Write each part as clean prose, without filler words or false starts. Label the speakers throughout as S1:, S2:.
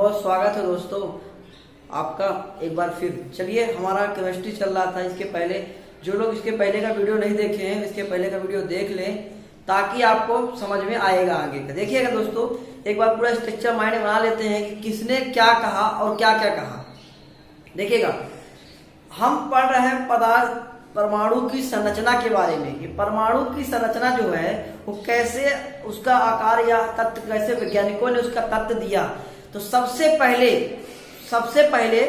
S1: बहुत बहुत स्वागत है दोस्तों आपका एक बार फिर। चलिए, हमारा केमिस्ट्री चल रहा था। इसके पहले जो लोग इसके पहले का वीडियो नहीं देखे हैं, इसके पहले का वीडियो देख लें ताकि आपको समझ में आएगा आगे का। देखिएगा दोस्तों, एक बार पूरा स्ट्रक्चर माइंड बना लेते हैं कि किसने क्या कहा और क्या क्या कहा। देखिएगा, हम पढ़ रहे हैं पदार्थ परमाणु की संरचना के बारे में कि परमाणु की संरचना जो है वो कैसे, उसका आकार या तत्व कैसे वैज्ञानिकों ने उसका तत्व दिया। तो सबसे पहले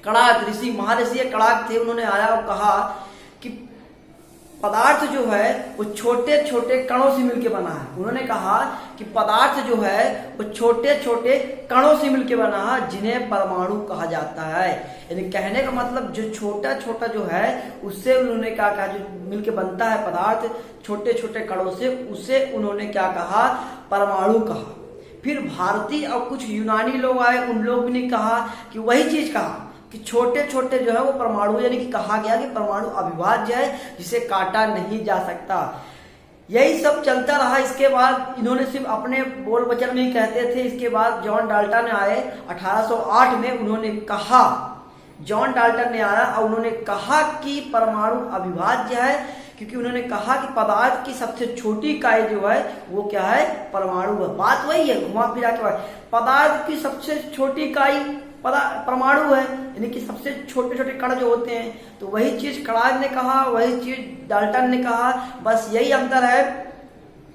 S1: कणाद, ऋषि महर्षि कणाद थे, उन्होंने आया और कहा कि पदार्थ जो है वो छोटे छोटे कणों से मिलकर बना है। उन्होंने कहा कि पदार्थ जो है वो छोटे छोटे कणों से मिलकर बना है, जिन्हें परमाणु कहा जाता है। यानी कहने का मतलब जो छोटा छोटा जो है उससे उन्होंने क्या कहा, जो मिलकर बनता है पदार्थ छोटे छोटे कणों से, उसे उन्होंने क्या कहा, परमाणु कहा। फिर भारतीय और कुछ यूनानी लोग आए, उन लोग ने कहा कि वही चीज कहा कि छोटे छोटे जो है वो परमाणु, यानी कि कहा गया कि परमाणु अविभाज्य है जिसे काटा नहीं जा सकता। यही सब चलता रहा। इसके बाद इन्होंने सिर्फ अपने बोल वचन में ही कहते थे। इसके बाद जॉन डाल्टन आए 1808 में। उन्होंने कहा, जॉन डाल्टन ने आया और उन्होंने कहा कि परमाणु अविभाज्य है, क्योंकि उन्होंने कहा कि पदार्थ की सबसे छोटी इकाई जो है वो क्या है, परमाणु है। बात वही है, घुमा फिरा के बात, पदार्थ की सबसे छोटी इकाई परमाणु है, यानी कि सबसे छोटे छोटे कण जो होते हैं। तो वही चीज कणाद ने कहा, वही चीज डाल्टन ने कहा। बस यही अंतर है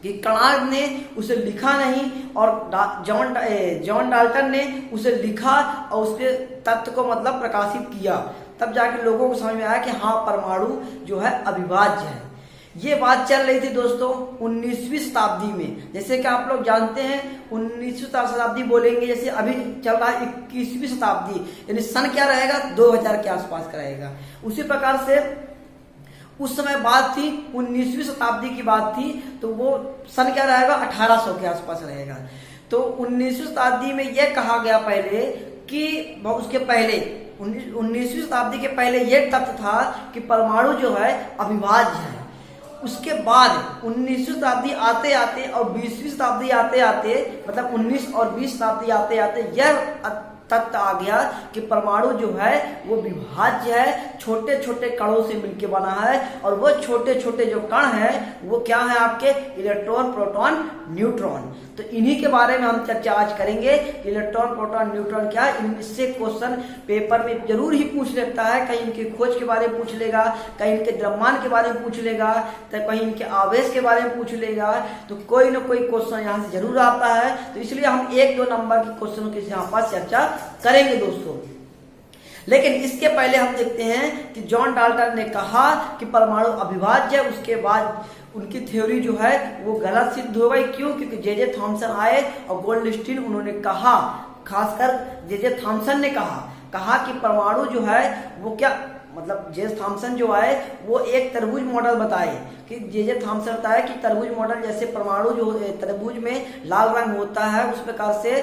S1: कि कणाद ने उसे लिखा नहीं और जॉन डाल्टन ने उसे लिखा और उसके तत्व को मतलब प्रकाशित किया। तब जाके लोगों को समझ में आया कि हाँ, परमाणु जो है अविभाज्य है। ये बात चल रही थी दोस्तों 19वीं शताब्दी में। जैसे कि आप लोग जानते हैं 19वीं शताब्दी बोलेंगे, जैसे अभी चल रहा है 21वीं शताब्दी, यानी सन क्या रहेगा, 2000 के आसपास का रहेगा। उसी प्रकार से उस समय बात थी, 19वीं शताब्दी की बात थी, तो वो सन क्या रहेगा, 1800 के आसपास रहेगा। तो 19वीं शताब्दी में यह कहा गया पहले कि उसके पहले 19वीं शताब्दी के पहले यह तथ्य था कि परमाणु जो है अविभाज्य है। उसके बाद 19वीं शताब्दी आते आते और 20वीं शताब्दी आते आते, मतलब 19 और 20 शताब्दी आते आते यह तथ्य आ गया कि परमाणु जो है वो विभाज्य है, छोटे छोटे कणों से मिलकर बना है। और वो छोटे छोटे जो कण हैं वो क्या है, आपके इलेक्ट्रॉन, प्रोटॉन, न्यूट्रॉन। तो इन्हीं के बारे में हम चर्चा आज करेंगे। इलेक्ट्रॉन, प्रोटॉन, न्यूट्रॉन क्या है, इनसे क्वेश्चन पेपर में जरूर ही पूछ लेता है। कहीं इनके खोज के बारे में पूछ लेगा, कहीं इनके द्रव्यमान के बारे में पूछ लेगा, तो कहीं इनके आवेश के बारे में पूछ लेगा। तो कोई ना कोई क्वेश्चन यहाँ से जरूर आता है। तो इसलिए हम 1-2 नंबर के क्वेश्चनों की यहाँ पर चर्चा करेंगे दोस्तों। लेकिन इसके पहले हम देखते हैं कि जॉन डाल्टन ने कहा कि परमाणु अविभाज्य है। उसके बाद उनकी थ्योरी जो है वो गलत सिद्ध हो गई। क्यों? क्योंकि जे थॉमसन आए और गोल्डस्टीन, उन्होंने कहा, खासकर जे थॉमसन ने कहा कि परमाणु जो है वो क्या, मतलब जे थॉमसन जो है वो एक तरबूज मॉडल बताए कि जे थॉमसन बताया कि तरबूज मॉडल, जैसे परमाणु जो तरबूज में लाल रंग होता है उस प्रकार से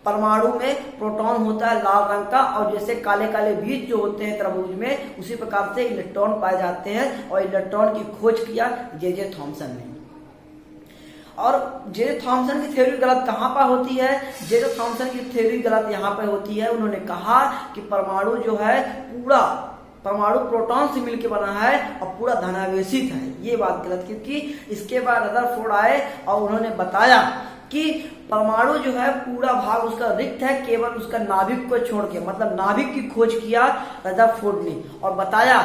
S1: परमाणु में प्रोटॉन होता है लाल रंग का, और जैसे काले काले बीज जो होते हैं तरबूज में, उसी प्रकार से इलेक्ट्रॉन पाए जाते हैं। और इलेक्ट्रॉन की खोज किया जे थॉमसन ने। और जे थॉमसन की थ्योरी गलत कहाँ पर होती है? जे थॉमसन की थ्योरी गलत यहाँ पर होती है। उन्होंने कहा कि परमाणु जो है पूरा, परमाणु प्रोटॉन से मिलकर बना है और पूरा धनावेशित है। ये बात गलत, क्योंकि इसके बाद रदरफोर्ड आए और उन्होंने बताया कि परमाणु जो है पूरा भाग उसका रिक्त है, केवल उसका नाभिक को छोड़ के, मतलब नाभिक की खोज किया रदरफोर्ड ने और बताया।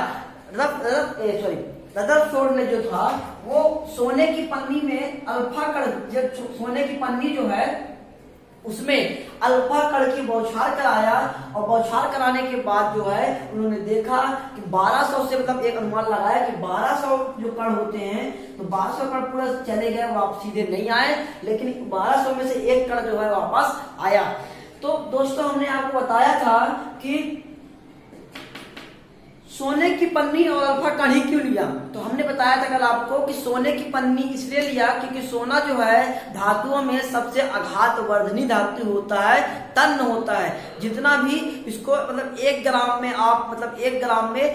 S1: रदरफोर्ड ने जो था वो सोने की पन्नी में अल्फा कण, जब सोने की पन्नी जो है उसमें अल्फा कण की बौछार कराया, और बौछार कराने के बाद जो है उन्होंने देखा कि 1200 से, मतलब एक अनुमान लगाया कि 1200 जो कण होते हैं, तो 1200 कण पूरा चले गए, वापस सीधे नहीं आए, लेकिन 1200 में से एक कण जो है वापस आया। तो दोस्तों, हमने आपको बताया था कि सोने की पन्नी और अल्फा कण ही क्यों लिया? तो हमने बताया था कल आपको कि सोने की पन्नी इसलिए लिया क्योंकि सोना जो है धातुओं में सबसे आघात वर्धनी धातु होता है, तन्य होता है। जितना भी इसको मतलब 1 ग्राम में आप मतलब 1 ग्राम में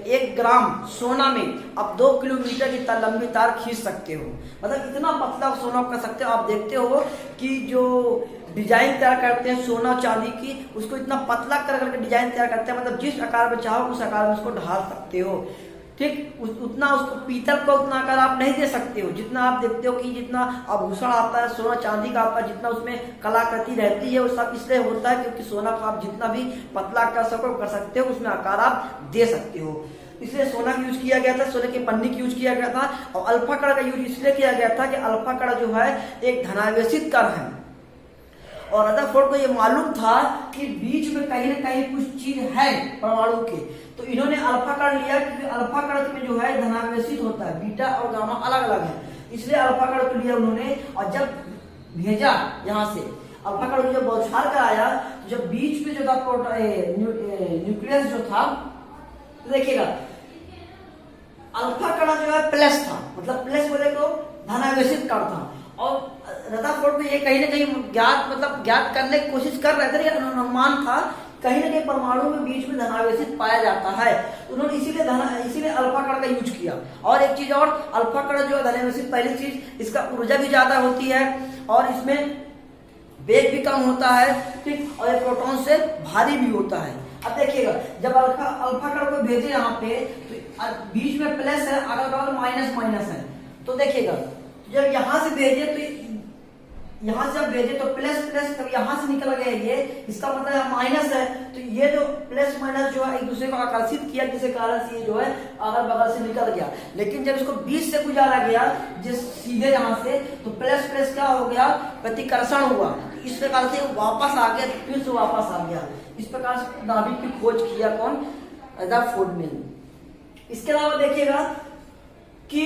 S1: 1 ग्राम सोना में आप 2 किलोमीटर की लंबी तार खींच सकते हो। मतलब इतना पतला सोना कर सकते हो। आप देखते हो कि जो डिजाइन तैयार करते हैं सोना चांदी की, उसको इतना पतला कर करके डिजाइन तैयार करते हैं, मतलब जिस आकार में चाहो उस आकार में उसको ढाल सकते हो। ठीक उतना उसको पीतल को उतना आकार आप नहीं दे सकते हो जितना आप देखते हो कि जितना आभूषण आता है सोना चांदी का आता है, जितना उसमें कलाकृति रहती है वो सब इसलिए होता है क्योंकि सोना को आप जितना भी पतला कर सको कर सकते हो, उसमें आकार आप दे सकते हो। इसलिए सोना का यूज किया गया था, सोने की पन्नी की यूज किया गया था। और अल्फा कण का यूज इसलिए किया गया था कि अल्फा कण जो है एक धनावेशित कण है और रदरफोर्ड को ये मालूम था कि बीच में कहीं ना कहीं कुछ चीज है परमाणु के, तो इन्होंने अल्फा कण लिया क्योंकि अल्फा कण में जो है धनावेशित होता है, बीटा और गामा अलग अलग है, इसलिए अल्फा कण को लिया उन्होंने। और जब भेजा यहाँ से अल्फा कण जब बौछार कर आया तो जब बीच में जो था न्यूक्लियस जो था, तो देखिएगा अल्फा कण जो है प्लस था, मतलब प्लस बोले तो धनावेशित कण था। और रदरफोर्ड को ये कहीं ना कहीं ज्ञात करने की कोशिश कर रहे थे, लेकिन अनुमान था कहीं ना कहीं परमाणु में बीच में धनावेशित पाया जाता है, उन्होंने इसीलिए अल्फा कण का यूज किया। और एक चीज और, अल्फा कण जो धनावेशित, पहली चीज इसका ऊर्जा भी ज्यादा होती है और इसमें वेग भी कम होता है, ठीक, और ये प्रोटॉन से भारी भी होता है। अब देखिएगा जब अल्फा कण को भेजे यहाँ पे तो बीच में प्लस है, अगल बगल माइनस माइनस है, तो देखिएगा जब यहाँ से भेजे तो यहाँ से जब भेजे तो प्लस प्लस तब यहाँ से निकल गया, ये इसका मतलब माइनस है, तो ये जो प्लस माइनस जो है एक दूसरे को आकर्षित किया, जिसके कारण से ये जो है अगल बगल से निकल गया। लेकिन जब इसको बीच से गुजारा गया जिस सीधे यहाँ से, तो प्लस प्लस क्या हो गया, प्रतिकर्षण हुआ, तो इस प्रकार से वापस आ गया, फिर से वापस आ गया। इस प्रकार से नाभिक की खोज किया कौन, रदरफोर्ड ने। इसके अलावा देखिएगा कि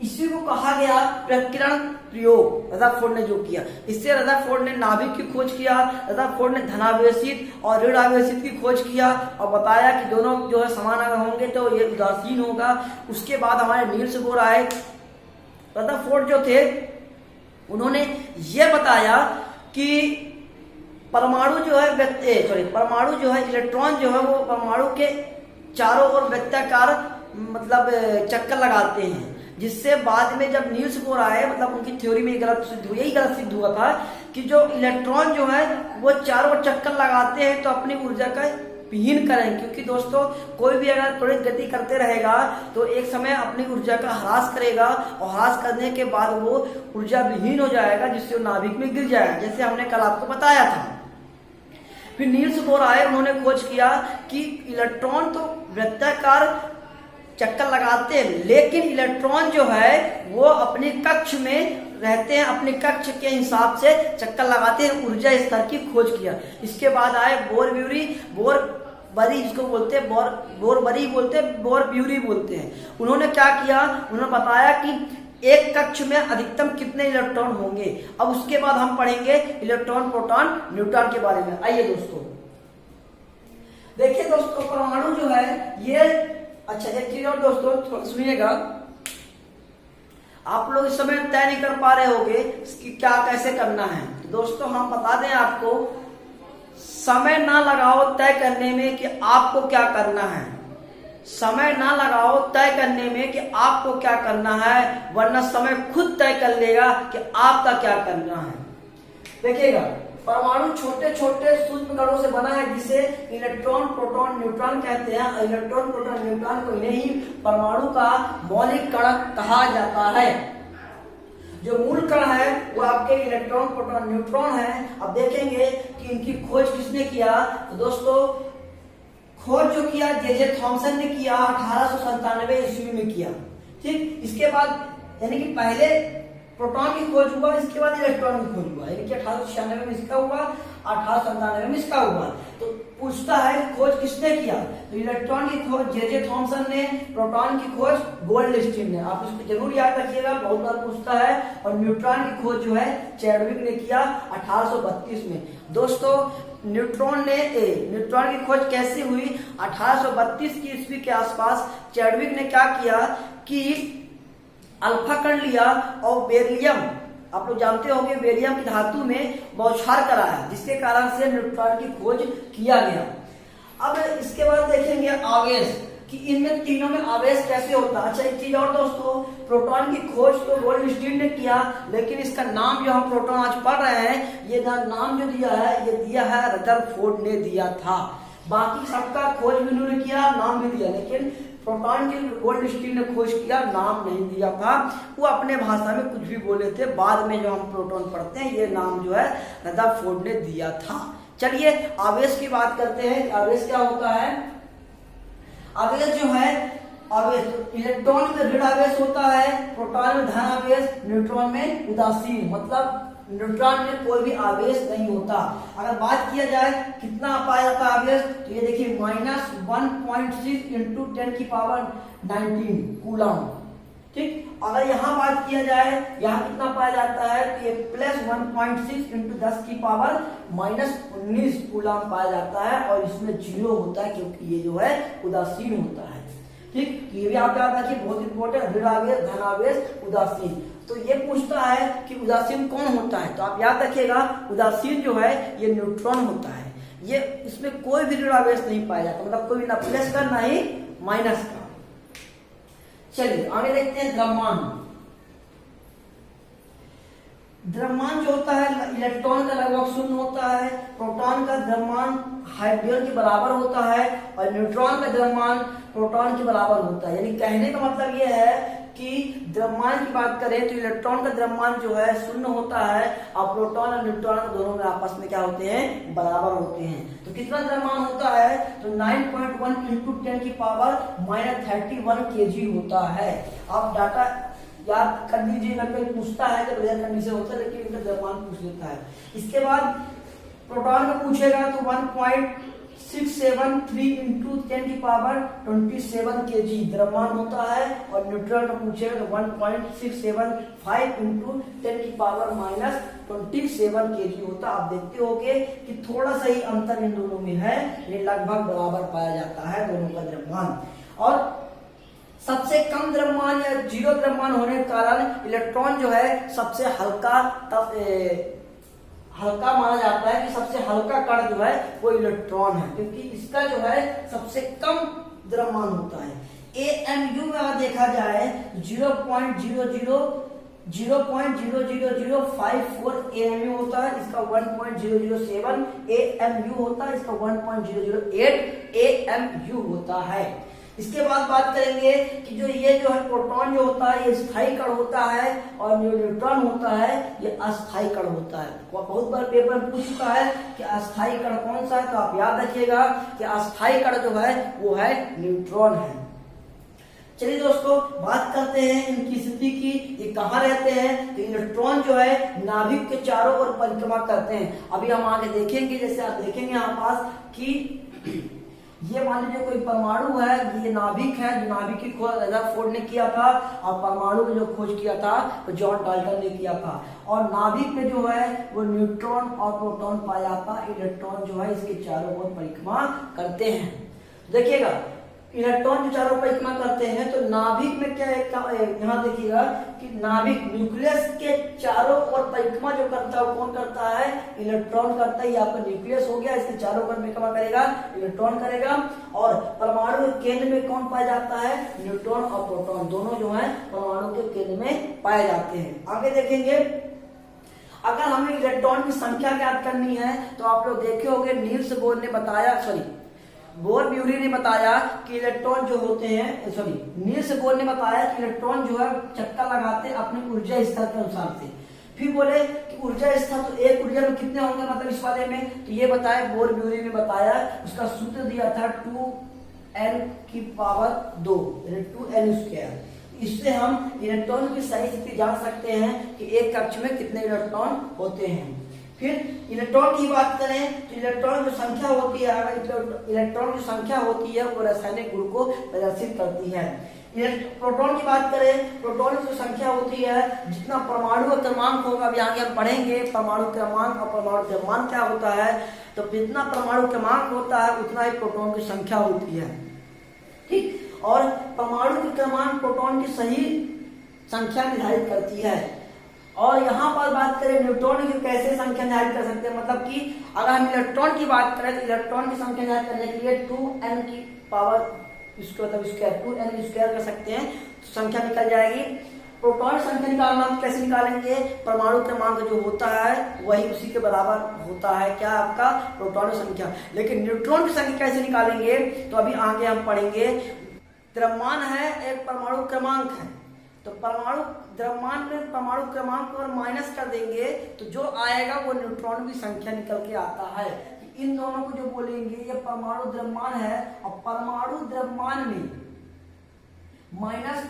S1: इसी को कहा गया प्रकीर्णन प्रयोग, रदरफोर्ड ने जो किया, इससे रदरफोर्ड ने नाभिक की खोज किया, रदरफोर्ड ने धनावेशित और ऋणावेशित की खोज किया और बताया कि दोनों जो है समान अगर होंगे तो ये उदासीन होगा। उसके बाद हमारे नील्स बोर आए। रदरफोर्ड जो थे उन्होंने ये बताया कि परमाणु जो है परमाणु जो है इलेक्ट्रॉन जो है वो परमाणु के चारों ओर वृत्ताकार मतलब चक्कर लगाते हैं, जिससे बाद में जब नील्स बोर आए मतलब उनकी थ्योरी में गलत सिद्ध हुआ था कि जो इलेक्ट्रॉन जो है वो चारों ओर चक्कर लगाते हैं तो अपनी ऊर्जा का विहीन करें, क्योंकि दोस्तों कोई भी अगर त्वरित गति करते रहेगा तो एक समय अपनी ऊर्जा का ह्रास करेगा और ह्रास करने के बाद वो ऊर्जा विहीन हो जाएगा, जिससे वो नाभिक में गिर जाएगा, जैसे हमने कल आपको बताया था। फिर नील्स बोर आए, उन्होंने खोज किया कि इलेक्ट्रॉन तो वृत्ताकार चक्कर लगाते हैं, लेकिन इलेक्ट्रॉन जो है वो अपने कक्ष में रहते हैं, अपने कक्ष के हिसाब से चक्कर लगाते हैं, ऊर्जा स्तर की खोज किया। इसके बाद आए बोर-ब्यूरी जिसको बोलते हैं, बोर-बरी बोलते हैं, बोर-ब्यूरी बोलते हैं। उन्होंने क्या किया, उन्होंने बताया कि एक कक्ष में अधिकतम कितने इलेक्ट्रॉन होंगे। अब उसके बाद हम पढ़ेंगे इलेक्ट्रॉन, प्रोटॉन, न्यूट्रॉन के बारे में। आइए दोस्तों देखिए दोस्तों, परमाणु जो है ये, अच्छा एक चीज और दोस्तों सुनिएगा, आप लोग इस समय तय नहीं कर पा रहे होंगे कि क्या कैसे करना है। दोस्तों हम बता दें आपको, समय ना लगाओ तय करने में कि आपको क्या करना है, समय ना लगाओ तय करने में कि आपको क्या करना है, वरना समय खुद तय कर लेगा कि आपका क्या करना है। देखिएगा परमाणु छोटे छोटे सूक्ष्म कणों से बना है, जिसे इलेक्ट्रॉन, प्रोटॉन, न्यूट्रॉन कहते हैं। इलेक्ट्रॉन, प्रोटॉन, न्यूट्रॉन को इन्हें ही परमाणु का मौलिक कण कहा जाता है। जो मूल कण है वो आपके इलेक्ट्रॉन, प्रोटॉन, न्यूट्रॉन है। अब देखेंगे कि इनकी खोज किसने किया। तो दोस्तों खोज जो किया जे थॉमसन ने किया 1897 ईस्वी में किया, ठीक। इसके बाद यानी कि पहले प्रोटॉन की खोज हुआ, इसके बाद इलेक्ट्रॉन की खोज हुआ, यानी कि 1896 में इसका हुआ, 1897 में इसका हुआ। तो पूछता है खोज किसने किया, तो इलेक्ट्रॉन की खोज जे थॉमसन ने, प्रोटॉन की खोज गोल्डस्टीन ने। आप इसको जरूर याद रखिएगा, बहुत बार पूछता है। और न्यूट्रॉन की खोज जो है चैडविक ने किया 1832 में। दोस्तों न्यूट्रॉन की खोज कैसे हुई, 1832 की ईस्वी के आसपास चैडविक ने क्या किया कि अल्फा कण लिया और बेरिलियम, आप लोग जानते होंगे बेरिलियम की धातु में बौछार कराया, जिसके कारण से न्यूट्रॉन की खोज किया गया। अब इसके बाद देखेंगे आवेश कि इनमें तीनों में आवेश कैसे होता है। अच्छा एक चीज और दोस्तों, प्रोटॉन की खोज तो गोल्डस्टीन ने किया, लेकिन इसका नाम जो हम प्रोटॉन आज पढ़ रहे हैं, ये नाम जो दिया है ये दिया है रदरफोर्ड ने दिया था। बाकी सबका खोज भी उन्होंने किया, नाम भी दिया, लेकिन प्रोटॉन की गोल्डस्टीन ने खोज किया, नाम नहीं दिया था। वो अपने भाषा में कुछ भी बोले थे, बाद में जो हम प्रोटॉन पढ़ते हैं ये नाम जो है रदरफोर्ड ने दिया था। चलिए आवेश की बात करते हैं। आवेश क्या होता है, आवेश जो है, आवेश इलेक्ट्रॉन में ऋण आवेश होता है, प्रोटॉन में धन आवेश, न्यूट्रॉन में उदासीन, मतलब न्यूट्रॉन में कोई भी आवेश नहीं होता। अगर बात किया जाए कितना पाया जाता है आवेश, तो ये देखिए -1.6 इंटू 10⁻19 कूलम, ठीक। अगर यहाँ बात किया जाए यहाँ कितना पाया जाता है, तो ये +1.6 इंटू 10⁻19 कूलम पाया जाता है, और इसमें 0 होता है क्योंकि ये जो है उदासीन होता है, ठीक। ये भी आप याद रखिए, बहुत इंपॉर्टेंट, ऋण आवेश, धन आवेश, उदासीन। तो ये पूछता है कि उदासीन कौन होता है, तो आप याद रखिएगा उदासीन जो है ये न्यूट्रॉन होता है। ये इसमें कोई भी ऋण आवेश नहीं पाया जाता, मतलब कोई ना प्लस का ना ही माइनस का। चलिए आगे देखते हैं द्रव्यमान। द्रव्यमान जो होता है इलेक्ट्रॉन का लगभग शून्य होता है, प्रोटॉन का द्रव्यमान हाइड्रोजन के बराबर होता है, और न्यूट्रॉन का द्रव्यमान प्रोटॉन के बराबर होता है। यानी कहने का मतलब ये है कि द्रव्यमान की बात करें तो इलेक्ट्रॉन का द्रव्यमान जो है शून्य होता है, और प्रोटॉन और न्यूट्रॉन दोनों में आपस में क्या होते हैं, बराबर होते हैं। तो कितना द्रव्यमान होता है, तो 9.1 इंटू 10⁻31 kg होता है। आप डाटा याद कर लीजिएगा, कोई पूछता है तो बढ़िया कंडीशन होता है, लेकिन इनका द्रव्यमान पूछ लेता है। इसके बाद प्रोटॉन में पूछेगा तो 1.673 इंटू 10⁻27 kg द्रव्यमान होता है, और न्यूट्रॉन का पूछेगा तो 1.675 इंटू 10⁻27 kg होता है। आप देखते होंगे कि थोड़ा सा ही अंतर इन दोनों में है, ये लगभग बराबर पाया जाता है दोनों का द्रव्यमान। और सबसे कम द्रव्यमान या 0 द्रव्यमान होने के कारण इलेक्ट्रॉन जो है सबसे हल्का माना जाता है, कि सबसे हल्का कण जो है वो इलेक्ट्रॉन है, क्योंकि इसका जो है सबसे कम द्रव्यमान होता है। AMU में अगर देखा जाए 0.00054 AMU होता है, इसका 1.007 AMU होता है, इसका 1.008 AMU होता है। इसके बाद बात करेंगे कि ये जो है प्रोटॉन जो होता है ये स्थायी कण होता है, और जो न्यूट्रॉन होता है ये अस्थायी कण होता है। बहुत बार पेपर में पूछ चुका है कि अस्थायी कण कौन सा है, तो आप याद रखिएगा कि अस्थायी कण जो है वो है न्यूट्रॉन है। चलिए दोस्तों बात करते हैं इनकी स्थिति की, ये कहाँ रहते हैं। तो इलेक्ट्रॉन जो है नाभिक के चारों ओर परिक्रमा करते हैं। अभी हम आगे देखेंगे, जैसे आप देखेंगे यहाँ पास कि ये मान लीजिए कोई परमाणु है, ये नाभिक है, जो नाभिक की खोज रदरफोर्ड ने किया था, और परमाणु की जो खोज किया था तो जॉन डाल्टन ने किया था। और नाभिक में जो है वो न्यूट्रॉन और प्रोटॉन पाया जाता है, इलेक्ट्रॉन जो है इसके चारों ओर परिक्रमा करते हैं। देखिएगा इलेक्ट्रॉन जो चारों परिक्रमा करते हैं, तो नाभिक में क्या है, यहाँ देखिएगा कि नाभिक न्यूक्लियस के चारों ओर परिक्रमा जो करता है वो कौन करता है, इलेक्ट्रॉन करता है। ये आपका न्यूक्लियस हो गया, इसके चारों ओर परिक्रमा करेगा इलेक्ट्रॉन करेगा। और परमाणु के केंद्र में कौन पाया जाता है, न्यूट्रॉन और प्रोटॉन दोनों जो है परमाणु के केंद्र में पाए जाते हैं। आगे देखेंगे, अगर हमें इलेक्ट्रॉन की संख्या ज्ञात करनी है तो आप लोग देखे होंगे नील्स बोर ने बताया, बोर ब्यूरी ने बताया कि इलेक्ट्रॉन जो होते हैं, नील्स बोर ने बताया कि इलेक्ट्रॉन जो है चक्कर लगाते हैं अपनी ऊर्जा स्तर के अनुसार से। फिर बोले कि ऊर्जा स्तर तो एक ऊर्जा में कितने होंगे, मतलब इस वाले में, तो ये बताया बोर ब्यूरी ने बताया, उसका सूत्र दिया था 2n⁻², 2n²। इससे हम इलेक्ट्रॉन की सही स्थिति जान सकते हैं कि एक कक्ष में कितने इलेक्ट्रॉन होते हैं। फिर इलेक्ट्रॉन की बात करें तो इलेक्ट्रॉन जो संख्या होती है, इलेक्ट्रॉन की संख्या होती है वो रासायनिक गुण को प्रदर्शित करती है। प्रोटॉन की बात करें, प्रोटॉन की जो संख्या होती है, जितना परमाणु का क्रमांक होगा, अभी आगे हम पढ़ेंगे परमाणु क्रमांक और परमाणु द्रव्यमान क्या होता है, तो जितना परमाणु क्रमांक होता है उतना ही प्रोटॉन की संख्या होती है, ठीक। और परमाणु की क्रमांक प्रोटॉन की सही संख्या निर्धारित करती है। और यहाँ पर बात करें न्यूट्रॉन की कैसे संख्या निर्धारित कर सकते हैं, मतलब कि अगर हम इलेक्ट्रॉन की बात करें तो इलेक्ट्रॉन की संख्या निर्धारित करने के लिए 2n की पावर इसको मतलब स्क्वायर 2n स्क्वायर कर सकते हैं तो संख्या निकल जाएगी। प्रोटॉन संख्या निकालना हम कैसे निकालेंगे, परमाणु क्रमांक जो होता है वही उसी के बराबर होता है क्या, आपका प्रोटॉन संख्या। लेकिन न्यूट्रॉन की संख्या कैसे निकालेंगे तो अभी आगे हम पढ़ेंगे। द्रव्यमान है एक परमाणु क्रमांक है, तो परमाणु द्रव्यमान में परमाणु क्रमांक को माइनस कर देंगे तो जो आएगा वो न्यूट्रॉन की संख्या निकल के आता है। इन दोनों को जो बोलेंगे ये परमाणु द्रव्यमान है, और परमाणु द्रव्यमान में माइनस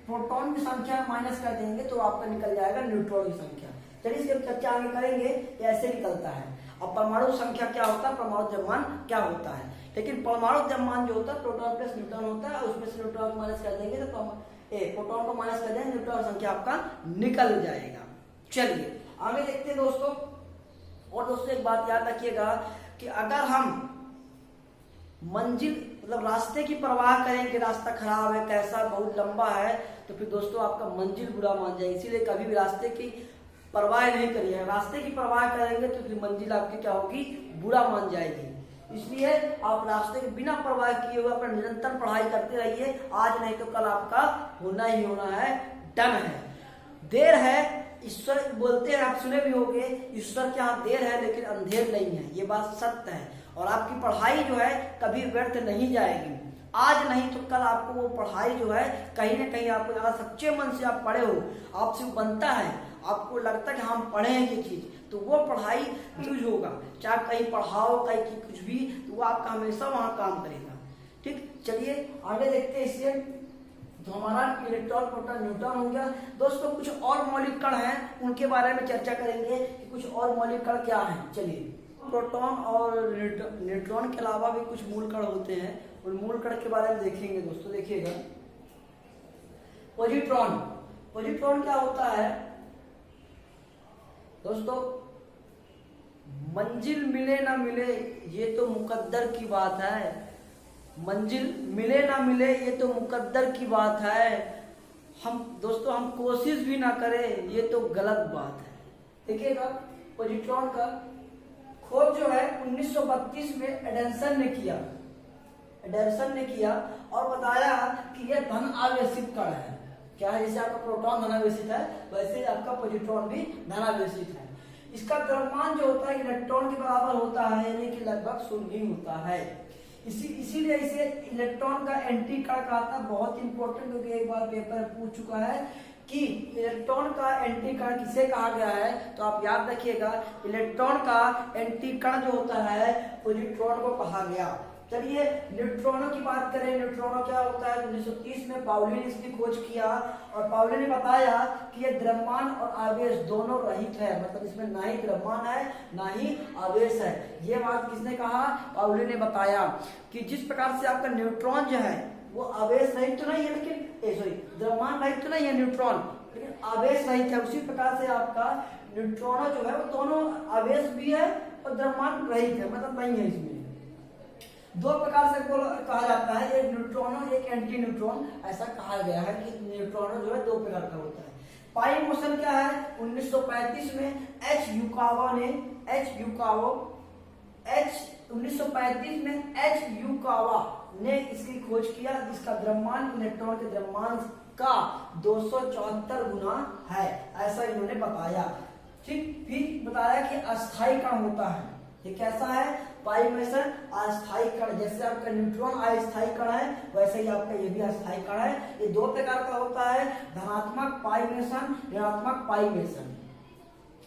S1: प्रोटॉन की संख्या माइनस कर देंगे तो आपका निकल जाएगा न्यूट्रॉन की संख्या। चलिए इसके चर्चा आगे करेंगे, ये ऐसे निकलता है। अब परमाणु संख्या क्या होता है, परमाणु द्रव्यमान क्या होता है। लेकिन परमाणु द्रव्यमान जो होता है प्रोटॉन प्लस न्यूट्रॉन होता है, उसमें से न्यूट्रॉन को माइनस कर देंगे तो प्रोटॉन को माइनस कर देंगे, न्यूट्रॉन संख्या आपका निकल जाएगा। चलिए आगे देखते हैं दोस्तों। और दोस्तों एक बात याद रखिएगा कि अगर हम मंजिल मतलब रास्ते की परवाह करें कि रास्ता खराब है, कैसा बहुत लंबा है, तो फिर दोस्तों आपका मंजिल बुरा मान जाएगी। इसीलिए कभी भी रास्ते की परवाह नहीं करिए। रास्ते की परवाह करेंगे तो फिर मंजिल आपकी क्या होगी, बुरा मान जाएगी। इसलिए आप रास्ते के बिना परवाह किए हुए पर निरंतर पढ़ाई करते रहिए। आज नहीं तो कल आपका होना ही होना है, डन है। देर है ईश्वर बोलते हैं, आप सुने भी होंगे, ईश्वर के यहाँ देर है लेकिन अंधेर नहीं है, ये बात सत्य है। और आपकी पढ़ाई जो है कभी व्यर्थ नहीं जाएगी। आज नहीं तो कल आपको वो पढ़ाई जो है कहीं ना कहीं आपको अगर सच्चे मन से आप पढ़े हो, आपसे बनता है, आपको लगता है कि हम पढ़े हैं ये चीज, तो वो पढ़ाई यूज होगा। चाहे कहीं पढ़ाओ कहीं कुछ भी, तो वो आपका हमेशा वहां काम करेगा, ठीक। चलिए आगे देखते हैं। इससे तो हमारा इलेक्ट्रॉन प्रोटॉन न्यूट्रॉन हो गया। दोस्तों कुछ और मौलिक कण हैं, उनके बारे में चर्चा करेंगे कि कुछ और मौलिक कण क्या हैं। चलिए प्रोटॉन और न्यूट्रॉन के अलावा भी कुछ मूल कण होते हैं, उन मूल कण के बारे में देखेंगे दोस्तों। देखिएगा पॉजिट्रॉन। पॉजिट्रॉन क्या होता है दोस्तों, मंजिल मिले ना मिले ये तो मुकद्दर की बात है। मंजिल मिले ना मिले ये तो मुकद्दर की बात है। हम दोस्तों हम कोशिश भी ना करें ये तो गलत बात है। देखिएगा पॉजिट्रॉन का खोज जो है 1932 में एडेंसन ने किया और बताया कि यह धन आवेशित कण है। क्या है, जैसे आपका प्रोटॉन धनावेशित है वैसे आपका पॉजिट्रॉन भी धनावेशित है। इसका द्रव्यमान जो होता है इलेक्ट्रॉन के बराबर होता है, यानी कि लगभग शून्य ही होता है। इसीलिए इसे इलेक्ट्रॉन का एंटी कण कहा था। बहुत इंपॉर्टेंट, क्योंकि एक बार पेपर पूछ चुका है कि इलेक्ट्रॉन का एंटी कण किसे कहा गया है, तो आप याद रखिएगा इलेक्ट्रॉन का एंटी कण जो होता है पॉजिट्रॉन को कहा गया। चलिए न्यूट्रॉनों की बात करें। न्यूट्रॉनों क्या होता है, 1930 में पाउली ने इसकी खोज किया और पाउली ने बताया कि ये द्रव्यमान और आवेश दोनों रहित है, मतलब इसमें ना ही द्रव्यमान है ना ही आवेश है। ये बात किसने कहा, पाउली ने बताया कि जिस प्रकार से आपका न्यूट्रॉन जो है वो आवेश रहित तो नहीं है, लेकिन द्रव्यमान रहित तो नहीं है न्यूट्रॉन, लेकिन आवेश रहित है। उसी प्रकार से आपका न्यूट्रॉन जो है वो दोनों आवेश भी है और द्रव्यमान रहित है, मतलब नहीं है। इसमें दो प्रकार से कहा जाता है, एक न्यूट्रॉन और एक एंटी न्यूट्रॉन। ऐसा कहा गया है कि न्यूट्रॉन जो है दो प्रकार का होता है। पाई मोशन क्या है, 1935 में एच युकावा ने इसकी खोज किया, जिसका द्रव्यमान इलेक्ट्रॉन के द्रव्यमान का 274 गुना है, ऐसा इन्होंने बताया। ठीक, फिर बताया कि अस्थायी कण होता है। ये कैसा है, पाई मेसन अस्थायी कण। जैसे आपका न्यूट्रॉन अस्थायी कण है वैसे ही आपका ये भी अस्थायी कण है। ये दो प्रकार का होता है, धनात्मक पाई मेसन, ऋणात्मक पाई मेसन।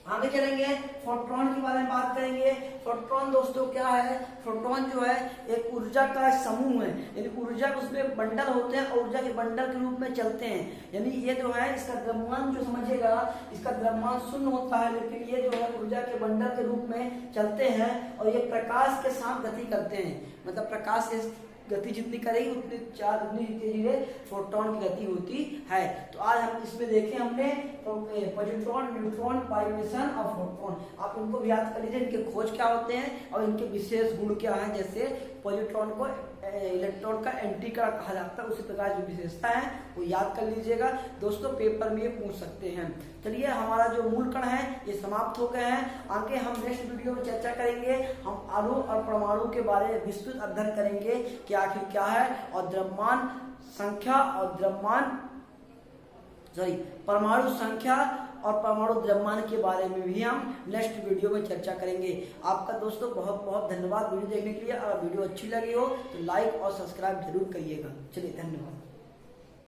S1: आगे चलेंगे, फोटोन के बारे में बात करेंगे। फोटोन दोस्तों क्या है? फोटोन जो है एक ऊर्जा का समूह है, यानी ऊर्जा उसमें बंडल होते हैं, ऊर्जा के बंडल के रूप में चलते हैं। यानी ये जो है इसका द्रव्यमान जो समझिएगा, इसका द्रव्यमान शून्य होता है, लेकिन ये जो है ऊर्जा के बंडल के रूप में चलते हैं और ये प्रकाश के साथ गति करते हैं। मतलब प्रकाश के गति जितनी करेगी उतनी उतनी तेजी से फोटोन की गति होती है। तो आज हम इसमें देखें हमने पॉजिट्रॉन, न्यूट्रॉन, वाइब्रेशन और फोटोन। आप इनको भी याद कर लीजिए, इनके खोज क्या होते हैं और इनके विशेष गुण क्या हैं। जैसे पॉजिट्रॉन को इलेक्ट्रॉन का एंटी का कहा जाता है, उसी प्रकार जो विशेषता है वो याद कर लीजिएगा दोस्तों, पेपर में ये पूछ सकते हैं। चलिए, हमारा जो मूल कण है ये समाप्त हो गए हैं। आगे हम नेक्स्ट वीडियो में चर्चा करेंगे, हम अणु और परमाणु के बारे में विस्तृत अध्ययन करेंगे कि आखिर क्या है, और द्रव्यमान संख्या और परमाणु संख्या और परमाणु द्रव्यमान के बारे में भी हम नेक्स्ट वीडियो में चर्चा करेंगे। आपका दोस्तों बहुत बहुत धन्यवाद वीडियो देखने के लिए। अगर वीडियो अच्छी लगी हो तो लाइक और सब्सक्राइब जरूर करिएगा। चलिए, धन्यवाद।